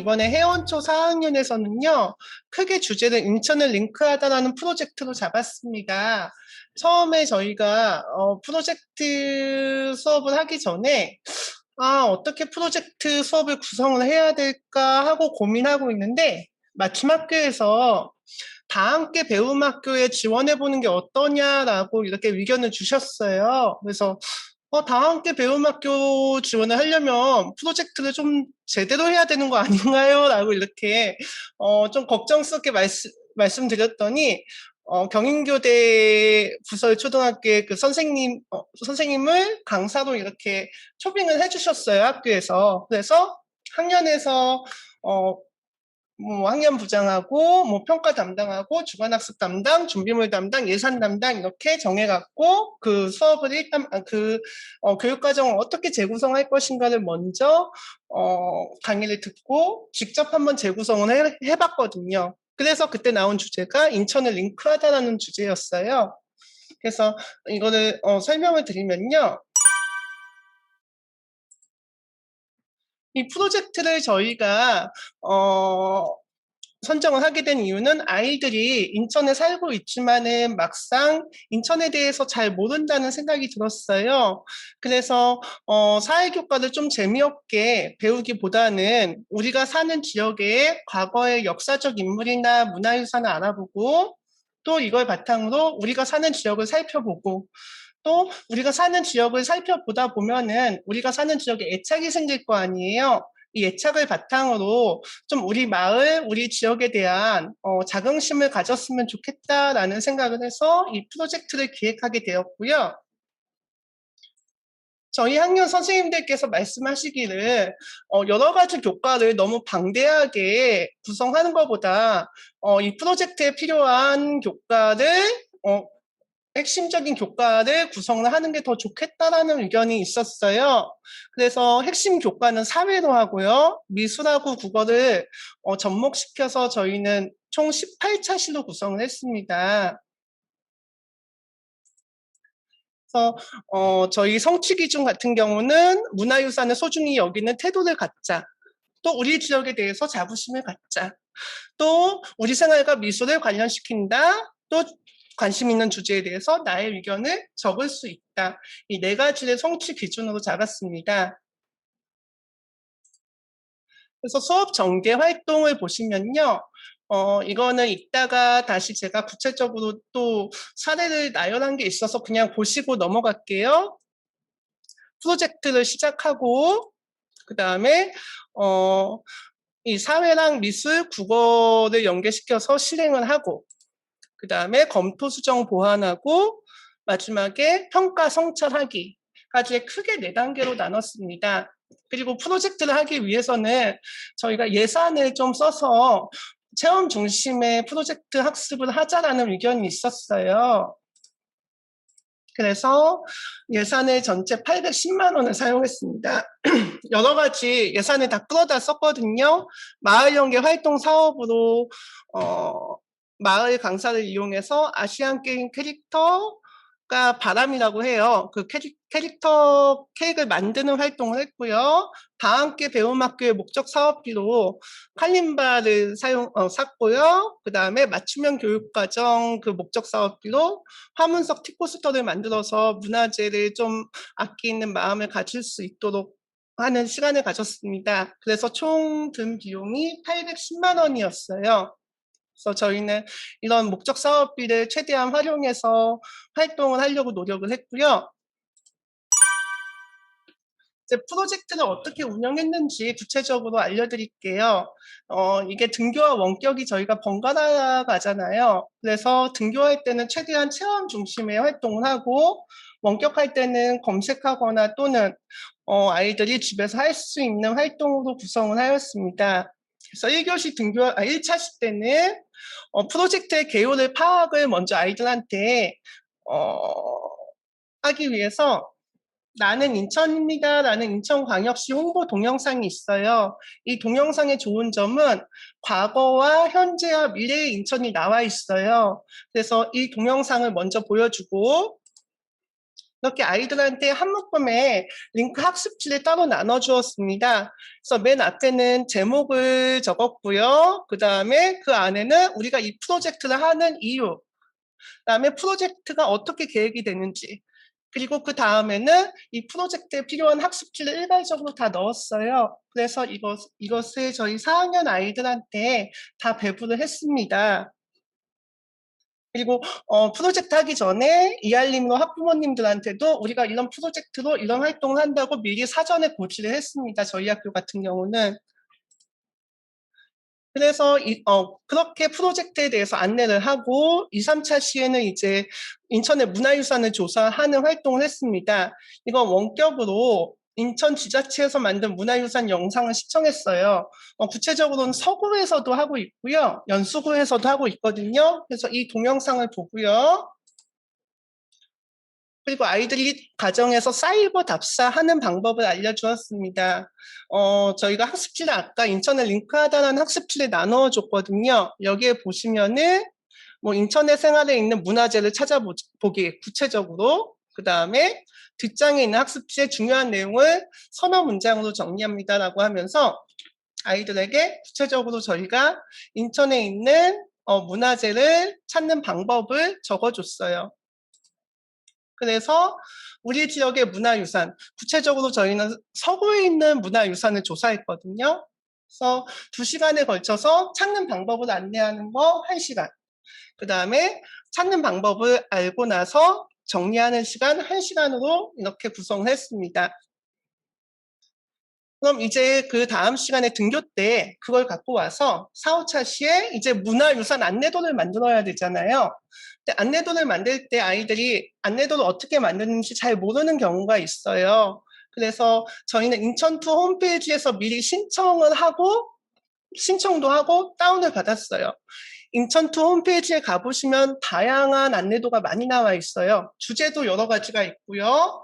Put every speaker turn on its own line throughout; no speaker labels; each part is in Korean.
이번에 해원초 4학년에서는요, 크게 주제를 인천을 링크하다라는 프로젝트로 잡았습니다. 처음에 저희가 프로젝트 수업을 하기 전에 어떻게 프로젝트 수업을 구성을 해야 될까 하고 고민하고 있는데 마침 학교에서 다 함께 배움 학교에 지원해보는 게 어떠냐라고 이렇게 의견을 주셨어요. 그래서 다 함께 배움 학교 지원을 하려면 프로젝트를 좀 제대로 해야 되는 거 아닌가요? 라고 이렇게 좀 걱정스럽게 말씀드렸더니 경인교대 부설 초등학교의 그 선생님을 강사로 이렇게 초빙을 해주셨어요, 학교에서. 그래서 학년에서 뭐 학년 부장하고 뭐 평가 담당하고 주관학습 담당, 준비물 담당, 예산 담당 이렇게 정해갖고 그 수업을 일단 교육과정을 어떻게 재구성할 것인가를 먼저 강의를 듣고 직접 한번 재구성을 해봤거든요. 그래서 그때 나온 주제가 인천을 링크하다라는 주제였어요. 그래서 이거를 설명을 드리면요. 이 프로젝트를 저희가 선정을 하게 된 이유는 아이들이 인천에 살고 있지만은 막상 인천에 대해서 잘 모른다는 생각이 들었어요. 그래서 사회교과를 좀 재미없게 배우기보다는 우리가 사는 지역의 과거의 역사적 인물이나 문화유산을 알아보고 또 이걸 바탕으로 우리가 사는 지역을 살펴보고 또 우리가 사는 지역을 살펴보다 보면은 우리가 사는 지역에 애착이 생길 거 아니에요. 이 애착을 바탕으로 좀 우리 마을, 우리 지역에 대한 자긍심을 가졌으면 좋겠다라는 생각을 해서 이 프로젝트를 기획하게 되었고요. 저희 학년 선생님들께서 말씀하시기를 여러 가지 교과를 너무 방대하게 구성하는 것보다 이 프로젝트에 필요한 교과를 핵심적인 교과를 구성을 하는 게 더 좋겠다라는 의견이 있었어요. 그래서 핵심 교과는 사회로 하고요. 미술하고 국어를 접목시켜서 저희는 총 18차시로 구성을 했습니다. 그래서 저희 성취 기준 같은 경우는 문화유산을 소중히 여기는 태도를 갖자. 또 우리 지역에 대해서 자부심을 갖자. 또 우리 생활과 미술을 관련시킨다. 또 관심 있는 주제에 대해서 나의 의견을 적을 수 있다. 이 네 가지를 성취 기준으로 잡았습니다. 그래서 수업 전개 활동을 보시면요. 이거는 이따가 다시 제가 구체적으로 또 사례를 나열한 게 있어서 그냥 보시고 넘어갈게요. 프로젝트를 시작하고 그 다음에 이 사회랑 미술, 국어를 연계시켜서 실행을 하고 그 다음에 검토, 수정, 보완하고 마지막에 평가, 성찰하기까지 크게 4단계로 나눴습니다. 그리고 프로젝트를 하기 위해서는 저희가 예산을 좀 써서 체험 중심의 프로젝트 학습을 하자라는 의견이 있었어요. 그래서 예산을 전체 810만 원을 사용했습니다. 여러 가지 예산을 다 끌어다 썼거든요. 마을 연계 활동 사업으로 마을 강사를 이용해서 아시안 게임 캐릭터가 바람이라고 해요. 그 캐릭터 케이크를 만드는 활동을 했고요. 다 함께 배움 학교의 목적 사업비로 칼림바를 샀고요. 그 다음에 맞춤형 교육과정 그 목적 사업비로 화문석 티코스터를 만들어서 문화재를 좀 아끼는 마음을 가질 수 있도록 하는 시간을 가졌습니다. 그래서 총 든 비용이 810만 원이었어요. 그래서 저희는 이런 목적 사업비를 최대한 활용해서 활동을 하려고 노력을 했고요. 이제 프로젝트를 어떻게 운영했는지 구체적으로 알려드릴게요. 이게 등교와 원격이 저희가 번갈아 가잖아요. 그래서 등교할 때는 최대한 체험 중심의 활동을 하고 원격할 때는 검색하거나 또는 아이들이 집에서 할 수 있는 활동으로 구성을 하였습니다. 그래서 1차시 때는 프로젝트의 개요를 파악을 먼저 아이들한테 하기 위해서 나는 인천입니다. 라는 인천광역시 홍보 동영상이 있어요. 이 동영상의 좋은 점은 과거와 현재와 미래의 인천이 나와 있어요. 그래서 이 동영상을 먼저 보여주고 이렇게 아이들한테 한 묶음에 링크 학습지를 따로 나눠주었습니다. 그래서 맨 앞에는 제목을 적었고요. 그 다음에 그 안에는 우리가 이 프로젝트를 하는 이유, 그다음에 프로젝트가 어떻게 계획이 되는지, 그리고 그 다음에는 이 프로젝트에 필요한 학습지를 일괄적으로 다 넣었어요. 그래서 이것을 저희 4학년 아이들한테 다 배부를 했습니다. 그리고 프로젝트 하기 전에 이알림으로 학부모님들한테도 우리가 이런 프로젝트로 이런 활동을 한다고 미리 사전에 고지를 했습니다. 저희 학교 같은 경우는. 그래서 그렇게 프로젝트에 대해서 안내를 하고 2, 3차 시에는 이제 인천의 문화유산을 조사하는 활동을 했습니다. 이건 원격으로 인천 지자체에서 만든 문화유산 영상을 시청했어요. 구체적으로는 서구에서도 하고 있고요. 연수구에서도 하고 있거든요. 그래서 이 동영상을 보고요. 그리고 아이들이 가정에서 사이버 답사하는 방법을 알려주었습니다. 저희가 학습지를 아까 인천에 링크하다라는 학습지를 나눠줬거든요. 여기에 보시면은 뭐 인터넷 생활에 있는 문화재를 찾아보기 구체적으로, 그 다음에 뒷장에 있는 학습지의 중요한 내용을 서너 문장으로 정리합니다라고 하면서 아이들에게 구체적으로 저희가 인천에 있는 문화재를 찾는 방법을 적어줬어요. 그래서 우리 지역의 문화유산, 구체적으로 저희는 서구에 있는 문화유산을 조사했거든요. 그래서 2시간에 걸쳐서 찾는 방법을 안내하는 거 1시간. 그 다음에 찾는 방법을 알고 나서 정리하는 시간 1시간으로 이렇게 구성을 했습니다. 그럼 이제 그 다음 시간에 등교 때 그걸 갖고 와서 4, 5차 시에 이제 문화유산 안내도를 만들어야 되잖아요. 근데 안내도를 만들 때 아이들이 안내도를 어떻게 만드는지 잘 모르는 경우가 있어요. 그래서 저희는 인천투 홈페이지에서 미리 신청도 하고 다운을 받았어요. 인천투 홈페이지에 가보시면 다양한 안내도가 많이 나와 있어요. 주제도 여러 가지가 있고요.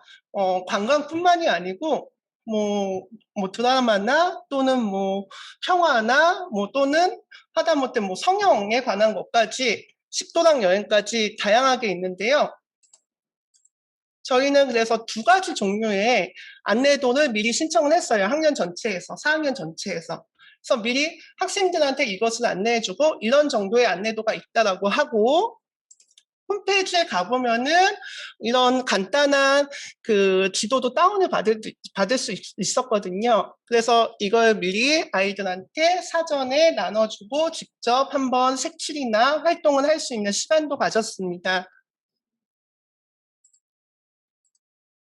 관광뿐만이 아니고 뭐 드라마나 또는 뭐 평화나 뭐 또는 하다못해 뭐 성형에 관한 것까지 식도락 여행까지 다양하게 있는데요. 저희는 그래서 2가지 종류의 안내도를 미리 신청을 했어요. 학년 전체에서, 4학년 전체에서. 그래서 미리 학생들한테 이것을 안내해주고 이런 정도의 안내도가 있다라고 하고, 홈페이지에 가보면은 이런 간단한 그 지도도 다운을 받을 수 있었거든요. 그래서 이걸 미리 아이들한테 사전에 나눠주고 직접 한번 색칠이나 활동을 할 수 있는 시간도 가졌습니다.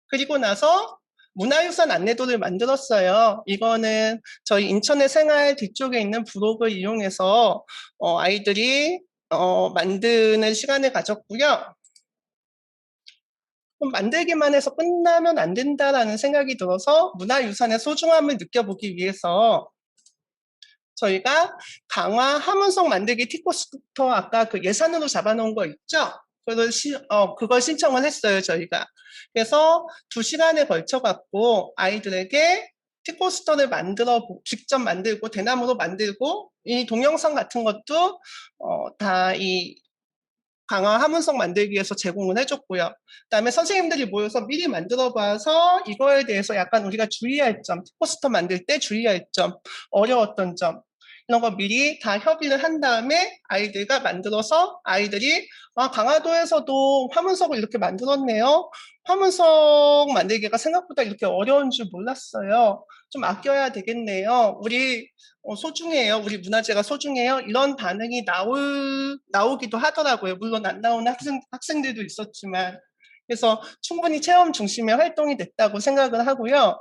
그리고 나서 문화유산 안내도를 만들었어요. 이거는 저희 인천의 생활 뒤쪽에 있는 블로그를 이용해서 아이들이 만드는 시간을 가졌고요. 만들기만 해서 끝나면 안 된다라는 생각이 들어서 문화유산의 소중함을 느껴보기 위해서 저희가 강화 함흥성 만들기 티코스터 아까 그 예산으로 잡아놓은 거 있죠? 그걸 신청을 했어요, 저희가. 그래서 2시간에 걸쳐갖고 아이들에게 티코스터를 직접 만들고, 대나무로 만들고, 이 동영상 같은 것도 다 이 강화 함흥성 만들기 위해서 제공을 해줬고요. 그다음에 선생님들이 모여서 미리 만들어봐서 이거에 대해서 약간 우리가 주의할 점, 포스터 만들 때 주의할 점, 어려웠던 점, 이런 거 미리 다 협의를 한 다음에 아이들과 만들어서 아이들이 강화도에서도 화문석을 이렇게 만들었네요. 화문석 만들기가 생각보다 이렇게 어려운 줄 몰랐어요. 좀 아껴야 되겠네요. 우리 소중해요. 우리 문화재가 소중해요. 이런 반응이 나오기도 하더라고요. 물론 안 나오는 학생들도 있었지만. 그래서 충분히 체험 중심의 활동이 됐다고 생각을 하고요.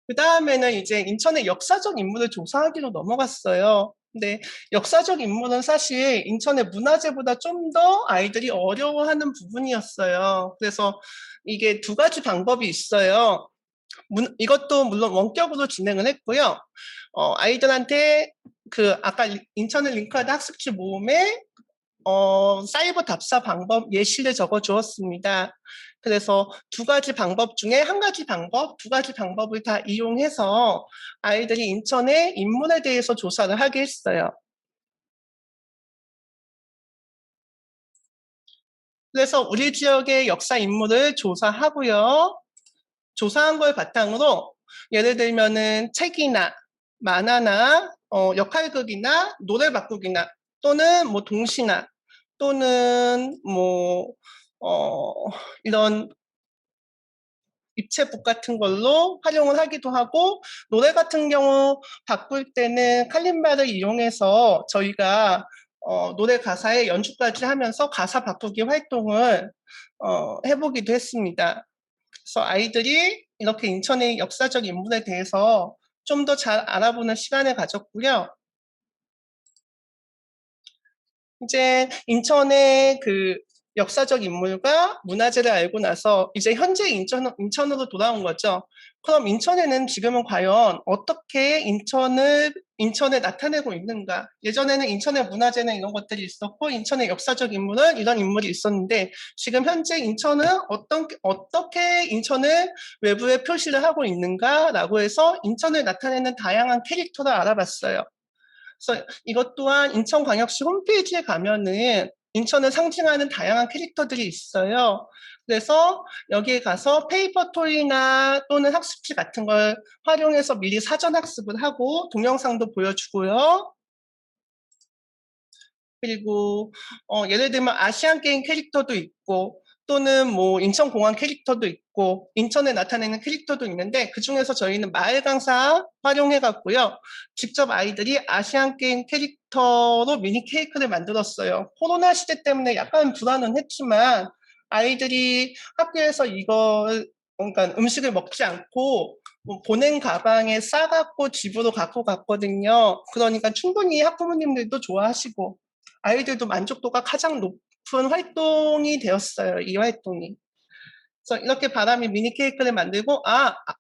그 다음에는 이제 인천의 역사적 인물을 조사하기로 넘어갔어요. 근데 역사적 인물은 사실 인천의 문화재보다 좀 더 아이들이 어려워하는 부분이었어요. 그래서 이게 2가지 방법이 있어요. 이것도 물론 원격으로 진행을 했고요. 아이들한테 그 아까 인천을 링크하다 학습지 모음에 사이버 답사 방법 예시를 적어 주었습니다. 그래서 2가지 방법 중에 1가지 방법, 2가지 방법을 다 이용해서 아이들이 인천의 인문에 대해서 조사를 하게 했어요. 그래서 우리 지역의 역사 인물을 조사하고요. 조사한 걸 바탕으로 예를 들면은 책이나 만화나 역할극이나 노래 바꾸기나 또는 뭐 동시나 또는 뭐 이런 입체북 같은 걸로 활용을 하기도 하고 노래 같은 경우 바꿀 때는 칼림바를 이용해서 저희가 노래 가사에 연주까지 하면서 가사 바꾸기 활동을 해보기도 했습니다. 그래서 아이들이 이렇게 인천의 역사적 인물에 대해서 좀 더 잘 알아보는 시간을 가졌고요. 이제 인천의 그 역사적 인물과 문화재를 알고 나서 이제 현재 인천으로 돌아온 거죠. 그럼 인천에는 지금은 과연 어떻게 인천에 나타내고 있는가? 예전에는 인천의 문화재는 이런 것들이 있었고, 인천의 역사적 인물은 이런 인물이 있었는데, 지금 현재 인천은 어떻게 인천을 외부에 표시를 하고 있는가라고 해서 인천을 나타내는 다양한 캐릭터를 알아봤어요. 그래서 이것 또한 인천광역시 홈페이지에 가면은 인천을 상징하는 다양한 캐릭터들이 있어요. 그래서 여기에 가서 페이퍼토이나 또는 학습지 같은 걸 활용해서 미리 사전 학습을 하고 동영상도 보여주고요. 그리고 예를 들면 아시안 게임 캐릭터도 있고 또는 뭐 인천공항 캐릭터도 있고 인천에 나타내는 캐릭터도 있는데 그중에서 저희는 마을 강사 활용해 갖고요. 직접 아이들이 아시안 게임 캐릭터로 미니 케이크를 만들었어요. 코로나 시대 때문에 약간 불안은 했지만 아이들이 학교에서 이걸 그러니까 음식을 먹지 않고 뭐 보낸 가방에 싸갖고 집으로 갖고 갔거든요. 그러니까 충분히 학부모님들도 좋아하시고 아이들도 만족도가 가장 높은 활동이 되었어요. 이 활동이. 그래서 이렇게 바람이 미니 케이크를 만들고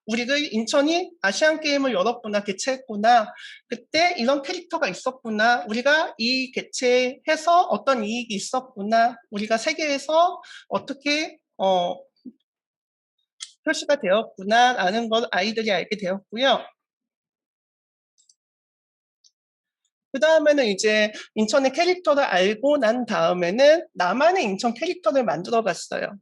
우리가 인천이 아시안 게임을 열었구나, 개최했구나. 그때 이런 캐릭터가 있었구나. 우리가 이 개최해서 어떤 이익이 있었구나. 우리가 세계에서 어떻게 표시가 되었구나라는 걸 아이들이 알게 되었고요. 그 다음에는 이제 인천의 캐릭터를 알고 난 다음에는 나만의 인천 캐릭터를 만들어 봤어요.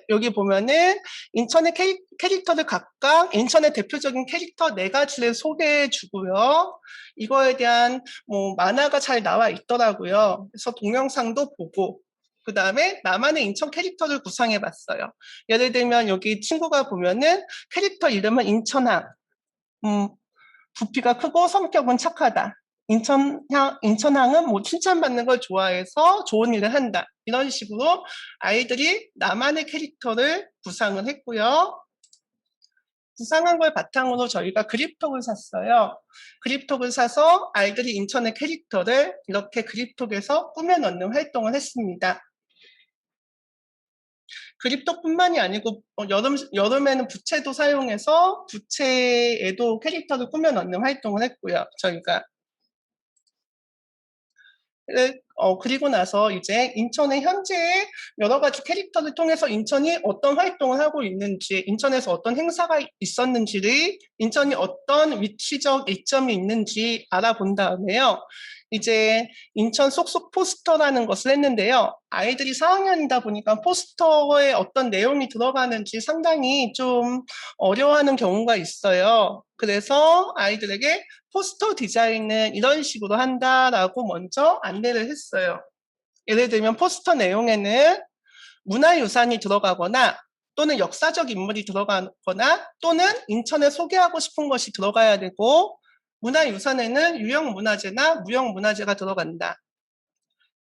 여기 보면은 인천의 캐릭터를 각각 인천의 대표적인 캐릭터 4가지를 소개해 주고요. 이거에 대한 뭐 만화가 잘 나와 있더라고요. 그래서 동영상도 보고 그 다음에 나만의 인천 캐릭터를 구상해 봤어요. 예를 들면 여기 친구가 보면은 캐릭터 이름은 인천항. 부피가 크고 성격은 착하다. 인천항은 뭐 칭찬받는 걸 좋아해서 좋은 일을 한다. 이런 식으로 아이들이 나만의 캐릭터를 구상을 했고요. 구상한 걸 바탕으로 저희가 그립톡을 샀어요. 그립톡을 사서 아이들이 인천의 캐릭터를 이렇게 그립톡에서 꾸며 넣는 활동을 했습니다. 그립톡뿐만이 아니고 여름에는 부채도 사용해서 부채에도 캐릭터를 꾸며 넣는 활동을 했고요. 저희가. 그리고 나서 이제 인천의 현재 여러 가지 캐릭터를 통해서 인천이 어떤 활동을 하고 있는지, 인천에서 어떤 행사가 있었는지를, 인천이 어떤 위치적 이점이 있는지 알아본 다음에요. 이제 인천 속속 포스터라는 것을 했는데요. 아이들이 4학년이다 보니까 포스터에 어떤 내용이 들어가는지 상당히 좀 어려워하는 경우가 있어요. 그래서 아이들에게 포스터 디자인은 이런 식으로 한다라고 먼저 안내를 했어요. 예를 들면 포스터 내용에는 문화유산이 들어가거나 또는 역사적 인물이 들어가거나 또는 인천에 소개하고 싶은 것이 들어가야 되고 문화유산에는 유형문화재나 무형문화재가 들어간다.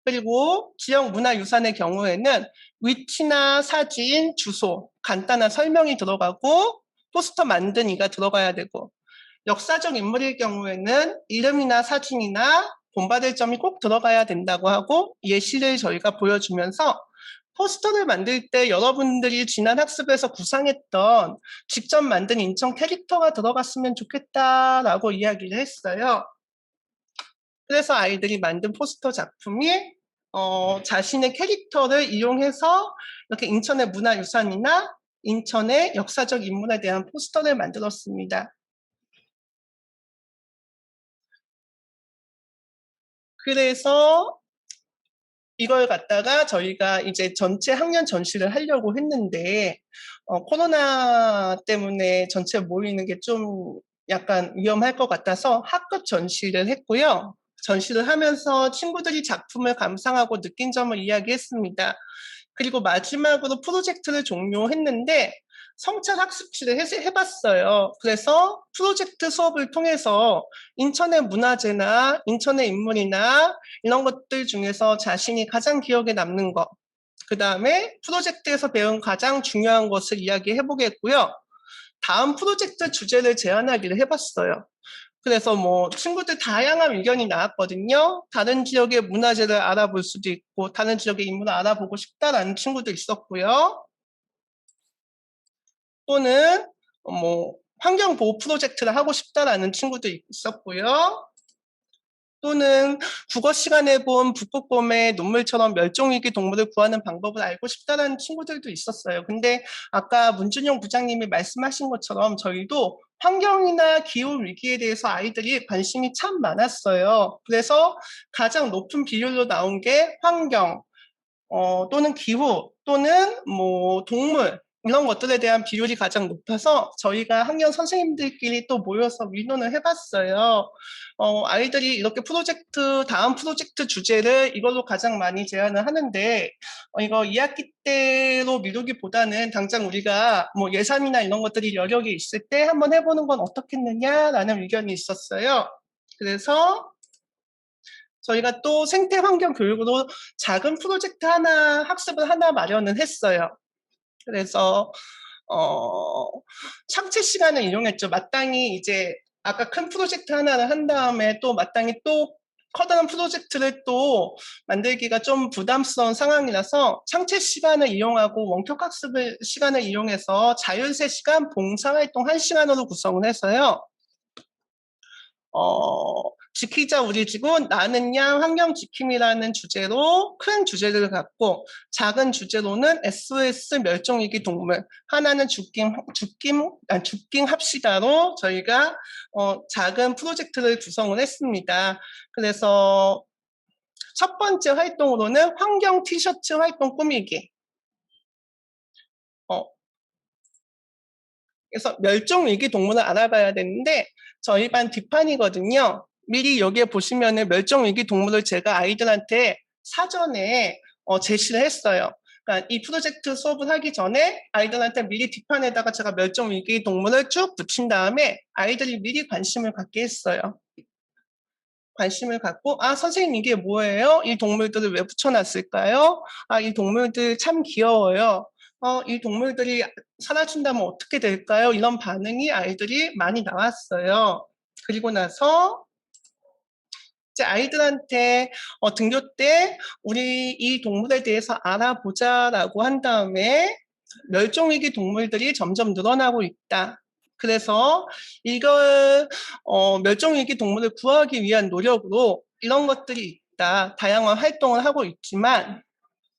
그리고 지역문화유산의 경우에는 위치나 사진, 주소, 간단한 설명이 들어가고 포스터 만드니가 들어가야 되고 역사적 인물일 경우에는 이름이나 사진이나 본받을 점이 꼭 들어가야 된다고 하고 예시를 저희가 보여주면서 포스터를 만들 때 여러분들이 지난 학습에서 구상했던 직접 만든 인천 캐릭터가 들어갔으면 좋겠다라고 이야기를 했어요. 그래서 아이들이 만든 포스터 작품이 자신의 캐릭터를 이용해서 이렇게 인천의 문화유산이나 인천의 역사적 인물에 대한 포스터를 만들었습니다. 그래서 이걸 갖다가 저희가 이제 전체 학년 전시를 하려고 했는데 코로나 때문에 전체 모이는 게 좀 약간 위험할 것 같아서 학급 전시를 했고요. 전시를 하면서 친구들이 작품을 감상하고 느낀 점을 이야기했습니다. 그리고 마지막으로 프로젝트를 종료했는데 성찰 학습지를 해봤어요. 그래서 프로젝트 수업을 통해서 인천의 문화재나 인천의 인물이나 이런 것들 중에서 자신이 가장 기억에 남는 것, 그 다음에 프로젝트에서 배운 가장 중요한 것을 이야기해 보겠고요. 다음 프로젝트 주제를 제안하기를 해봤어요. 그래서 뭐 친구들 다양한 의견이 나왔거든요. 다른 지역의 문화재를 알아볼 수도 있고 다른 지역의 인물을 알아보고 싶다라는 친구도 있었고요. 또는 뭐 환경보호 프로젝트를 하고 싶다라는 친구도 있었고요. 또는 국어 시간에 본 북극곰의 눈물처럼 멸종위기 동물을 구하는 방법을 알고 싶다는 친구들도 있었어요. 근데 아까 문준용 부장님이 말씀하신 것처럼 저희도 환경이나 기후 위기에 대해서 아이들이 관심이 참 많았어요. 그래서 가장 높은 비율로 나온 게 환경, 또는 기후, 또는 뭐 동물 이런 것들에 대한 비율이 가장 높아서 저희가 학년 선생님들끼리 또 모여서 의논을 해봤어요. 아이들이 이렇게 다음 프로젝트 주제를 이걸로 가장 많이 제안을 하는데 이거 2학기 때로 미루기보다는 당장 우리가 뭐 예산이나 이런 것들이 여력이 있을 때 한번 해보는 건 어떻겠느냐라는 의견이 있었어요. 그래서 저희가 또 생태 환경 교육으로 작은 프로젝트 하나, 학습을 하나 마련을 했어요. 그래서, 창체 시간을 이용했죠. 마땅히 이제, 아까 큰 프로젝트 하나를 한 다음에 또 마땅히 또 커다란 프로젝트를 또 만들기가 좀 부담스러운 상황이라서 창체 시간을 이용하고 원격 학습을 시간을 이용해서 자율세 시간 봉사활동 1시간으로 구성을 해서요. 지키자 우리 지구 나는 양 환경 지킴이라는 주제로 큰 주제를 갖고 작은 주제로는 SOS 멸종위기 동물 하나는 죽긴 합시다로 저희가 작은 프로젝트를 구성을 했습니다. 그래서 첫 번째 활동으로는 환경 티셔츠 활동 꾸미기. 그래서 멸종위기 동물을 알아봐야 되는데 저희 반 뒷판이거든요. 미리 여기에 보시면은 멸종위기 동물을 제가 아이들한테 사전에 제시를 했어요. 그러니까 이 프로젝트 수업을 하기 전에 아이들한테 미리 뒷판에다가 제가 멸종위기 동물을 쭉 붙인 다음에 아이들이 미리 관심을 갖게 했어요. 관심을 갖고 선생님 이게 뭐예요? 이 동물들을 왜 붙여놨을까요? 이 동물들 참 귀여워요. 이 동물들이 사라진다면 어떻게 될까요? 이런 반응이 아이들이 많이 나왔어요. 그리고 나서 이제 아이들한테 등교 때 우리 이 동물에 대해서 알아보자라고 한 다음에 멸종위기 동물들이 점점 늘어나고 있다. 그래서 이걸 멸종위기 동물을 구하기 위한 노력으로 이런 것들이 있다. 다양한 활동을 하고 있지만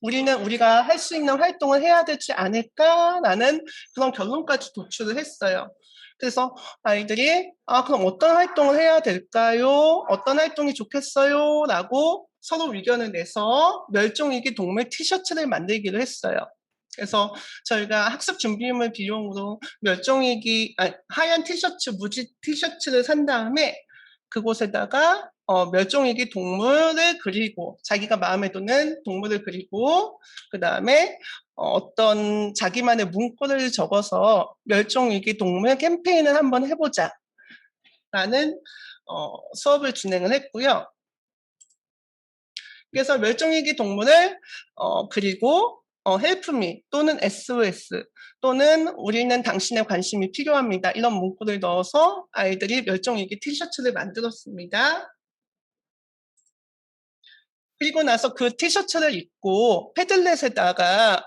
우리가 할 수 있는 활동을 해야 되지 않을까라는 그런 결론까지 도출을 했어요. 그래서 아이들이 그럼 어떤 활동을 해야 될까요? 어떤 활동이 좋겠어요? 라고 서로 의견을 내서 멸종위기 동물 티셔츠를 만들기로 했어요. 그래서 저희가 학습 준비물 비용으로 하얀 티셔츠, 무지 티셔츠를 산 다음에 그곳에다가 멸종위기 동물을 그리고 자기가 마음에 드는 동물을 그리고 그 다음에 어떤 자기만의 문구를 적어서 멸종위기 동물 캠페인을 한번 해보자 라는 수업을 진행을 했고요. 그래서 멸종위기 동물을 그리고 헬프미 또는 SOS 또는 우리는 당신의 관심이 필요합니다. 이런 문구를 넣어서 아이들이 멸종위기 티셔츠를 만들었습니다. 그리고 나서 그 티셔츠를 입고 패들렛에다가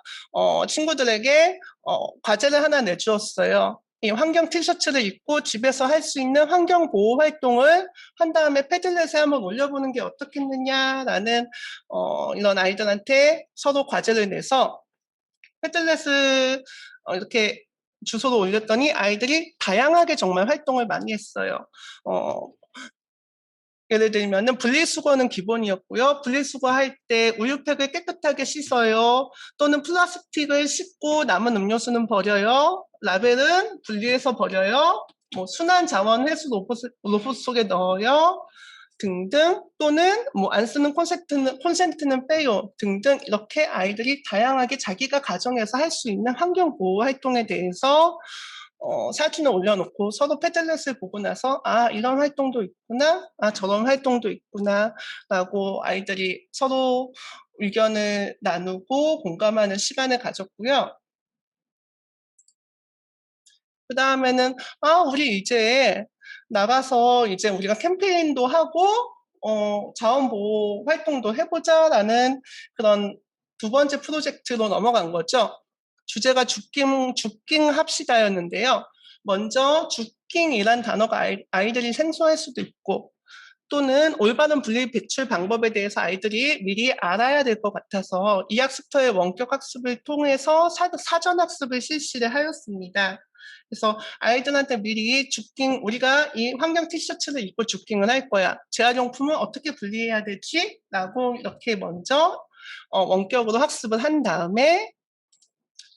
친구들에게 과제를 하나 내주었어요. 이 환경 티셔츠를 입고 집에서 할 수 있는 환경 보호 활동을 한 다음에 패들렛에 한번 올려보는 게 어떻겠느냐라는 이런 아이들한테 서로 과제를 내서 패들렛을 이렇게 주소로 올렸더니 아이들이 다양하게 정말 활동을 많이 했어요. 예를 들면은 분리수거는 기본이었고요. 분리수거할 때 우유팩을 깨끗하게 씻어요. 또는 플라스틱을 씻고 남은 음료수는 버려요. 라벨은 분리해서 버려요. 뭐 순환 자원 회수 로봇 속에 넣어요. 등등, 또는 뭐 안 쓰는 콘센트는 빼요 등등, 이렇게 아이들이 다양하게 자기가 가정에서 할 수 있는 환경 보호 활동에 대해서 사진을 올려놓고 서로 패들렛을 보고 나서 아, 이런 활동도 있구나, 아, 저런 활동도 있구나 라고 아이들이 서로 의견을 나누고 공감하는 시간을 가졌고요. 그 다음에는 아, 우리 이제 나가서 이제 우리가 캠페인도 하고 자원보호 활동도 해보자라는 그런 두 번째 프로젝트로 넘어간 거죠. 주제가 주킹 합시다였는데요. 먼저 주킹이란 단어가 아이들이 생소할 수도 있고, 또는 올바른 분리 배출 방법에 대해서 아이들이 미리 알아야 될 것 같아서 이 학습터의 원격 학습을 통해서 사전 학습을 실시를 하였습니다. 그래서 아이들한테 미리 우리가 이 환경 티셔츠를 입고 주킹을 할 거야. 재활용품을 어떻게 분리해야 되지? 라고 이렇게 먼저 원격으로 학습을 한 다음에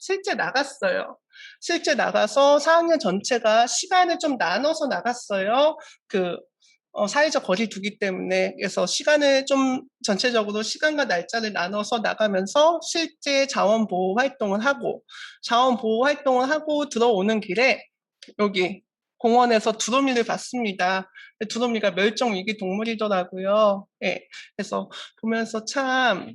실제 나갔어요. 실제 나가서 4학년 전체가 시간을 좀 나눠서 나갔어요. 사회적 거리 두기 때문에. 그래서 시간을 좀 전체적으로 시간과 날짜를 나눠서 나가면서 실제 자원보호 활동을 하고, 자원보호 활동을 하고 들어오는 길에 여기 공원에서 두루미를 봤습니다. 두루미가 멸종위기 동물이더라고요. 예. 그래서 보면서 참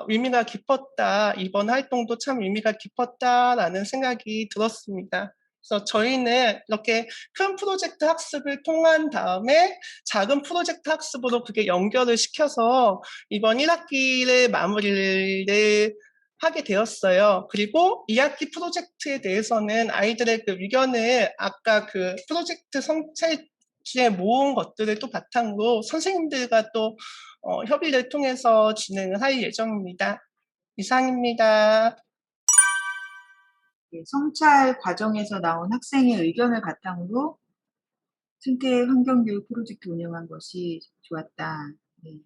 의미가 깊었다. 이번 활동도 참 의미가 깊었다라는 생각이 들었습니다. 그래서 저희는 이렇게 큰 프로젝트 학습을 통한 다음에 작은 프로젝트 학습으로 그게 연결을 시켜서 이번 1학기를 마무리를 하게 되었어요. 그리고 2학기 프로젝트에 대해서는 아이들의 그 의견을 아까 그 프로젝트 성찰지에 모은 것들을 또 바탕으로 선생님들과 또 협의를 통해서 진행을 할 예정입니다. 이상입니다.
예, 성찰 과정에서 나온 학생의 의견을 바탕으로 생태 환경교육 프로젝트 운영한 것이 좋았다. 네.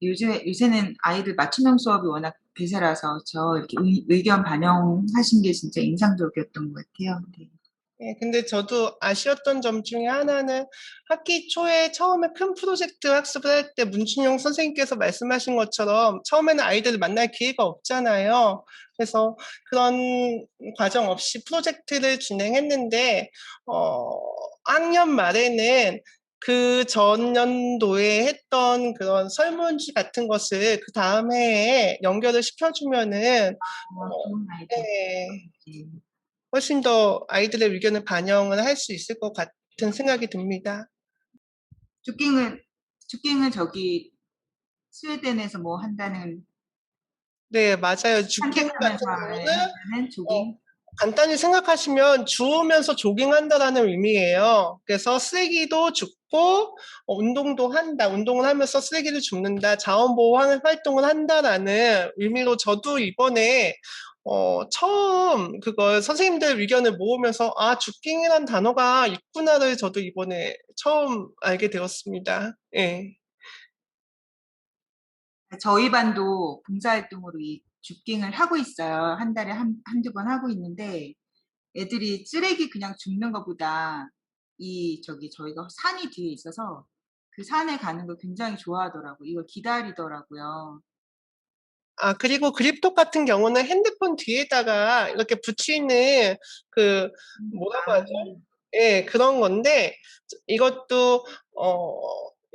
요새는 아이들 맞춤형 수업이 워낙 대세라서 이렇게 의견 반영하신 게 진짜 인상적이었던 것 같아요. 네.
예, 근데 저도 아쉬웠던 점 중에 하나는 학기 초에 처음에 큰 프로젝트 학습을 할 때 문춘용 선생님께서 말씀하신 것처럼 처음에는 아이들을 만날 기회가 없잖아요. 그래서 그런 과정 없이 프로젝트를 진행했는데, 학년 말에는 그 전년도에 했던 그런 설문지 같은 것을 그 다음 해에 연결을 시켜주면은,
좋은 아이디어.
네,
네.
훨씬 더 아이들의 의견을 반영을 할 수 있을 것 같은 생각이 듭니다.
주킹을 저기 스웨덴에서 뭐 한다는
네, 맞아요. 주킹
산책하면서
같은 경우는
한다는 조깅.
간단히 생각하시면 주우면서 조깅한다라는 의미예요. 그래서 쓰레기도 줍고 운동도 한다. 운동을 하면서 쓰레기를 줍는다. 자원보호 활동을 한다라는 의미로 저도 이번에 처음 그걸 선생님들 의견을 모으면서 아, 주킹이란 단어가 있구나를 저도 이번에 처음 알게 되었습니다. 예.
저희 반도 봉사활동으로 이 주깅을 하고 있어요. 한 달에 한두 번 하고 있는데 애들이 쓰레기 그냥 줍는 것보다 저희가 산이 뒤에 있어서 그 산에 가는 거 굉장히 좋아하더라고요. 이걸 기다리더라고요.
아, 그리고 그립톡 같은 경우는 핸드폰 뒤에다가 이렇게 붙이는 그, 뭐라고 하죠? 예, 그런 건데, 이것도,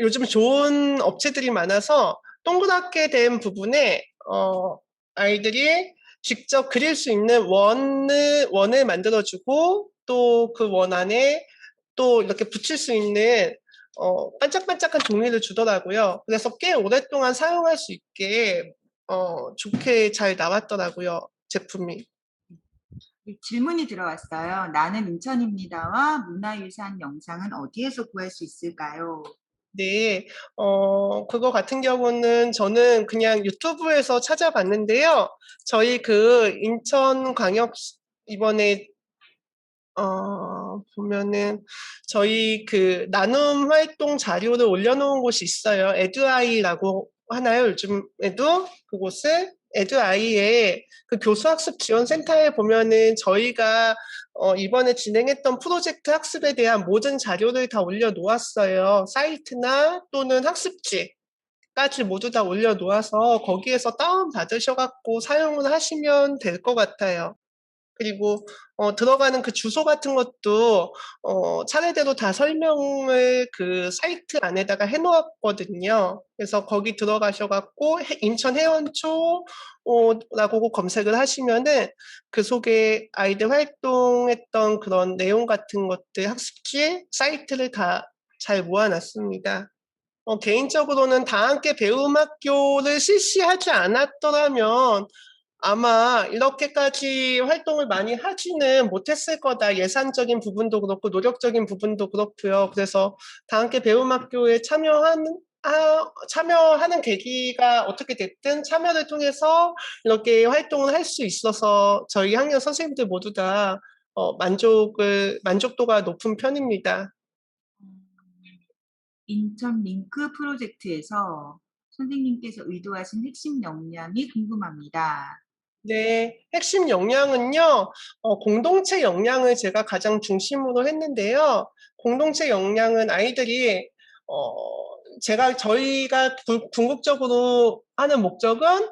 요즘 좋은 업체들이 많아서 동그랗게 된 부분에, 아이들이 직접 그릴 수 있는 원을 만들어주고, 또 그 원 안에 또 이렇게 붙일 수 있는 반짝반짝한 종이를 주더라고요. 그래서 꽤 오랫동안 사용할 수 있게 좋게 잘 나왔더라고요, 제품이.
질문이 들어왔어요. 나는 인천입니다와 문화유산 영상은 어디에서 구할 수 있을까요?
네, 그거 같은 경우는 저는 그냥 유튜브에서 찾아봤는데요. 저희 그 인천광역 이번에 보면은 저희 그 나눔 활동 자료를 올려놓은 곳이 있어요. 에듀아이라고 하나요? 요즘에도 그곳을 에듀아이의 그 교수학습 지원센터에 보면은 저희가 이번에 진행했던 프로젝트 학습에 대한 모든 자료를 다 올려놓았어요. 사이트나 또는 학습지까지 모두 다 올려놓아서 거기에서 다운받으셔갖고 사용을 하시면 될 것 같아요. 그리고 들어가는 그 주소 같은 것도 차례대로 다 설명을 그 사이트 안에다가 해놓았거든요. 그래서 거기 들어가셔갖고 인천 해원초 라고 검색을 하시면은 그 속에 아이들 활동했던 그런 내용 같은 것들 학습지 사이트를 다 잘 모아놨습니다. 개인적으로는 다 함께 배움 학교를 실시하지 않았더라면 아마 이렇게까지 활동을 많이 하지는 못했을 거다. 예산적인 부분도 그렇고 노력적인 부분도 그렇고요. 그래서 다 함께 배움학교에 참여하는 계기가 어떻게 됐든 참여를 통해서 이렇게 활동을 할 수 있어서 저희 학년 선생님들 모두 다 만족도가 높은 편입니다.
인천 링크 프로젝트에서 선생님께서 의도하신 핵심 역량이 궁금합니다.
네, 핵심 역량은요, 공동체 역량을 제가 가장 중심으로 했는데요. 공동체 역량은 아이들이, 저희가 궁극적으로 하는 목적은,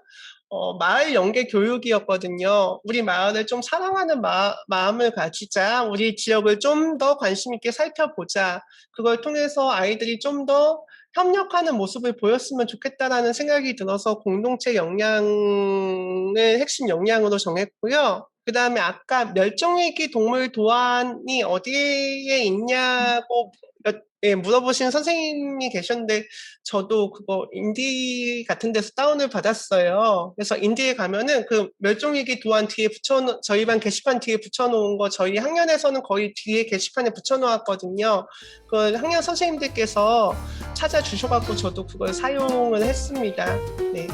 마을 연계 교육이었거든요. 우리 마을을 좀 사랑하는 마음을 가지자. 우리 지역을 좀 더 관심 있게 살펴보자. 그걸 통해서 아이들이 좀 더 협력하는 모습을 보였으면 좋겠다라는 생각이 들어서 공동체 역량을 핵심 역량으로 정했고요. 그 다음에 아까 멸종위기 동물 도안이 어디에 있냐고 물어보신 선생님이 계셨는데 저도 그거 인디 같은 데서 다운을 받았어요. 그래서 인디에 가면은 그 멸종위기 도안 뒤에 저희 반 게시판 뒤에 붙여놓은 거 저희 학년에서는 거의 뒤에 게시판에 붙여놓았거든요. 그걸 학년 선생님들께서 찾아주셔갖고 저도 그걸 사용을 했습니다. 네.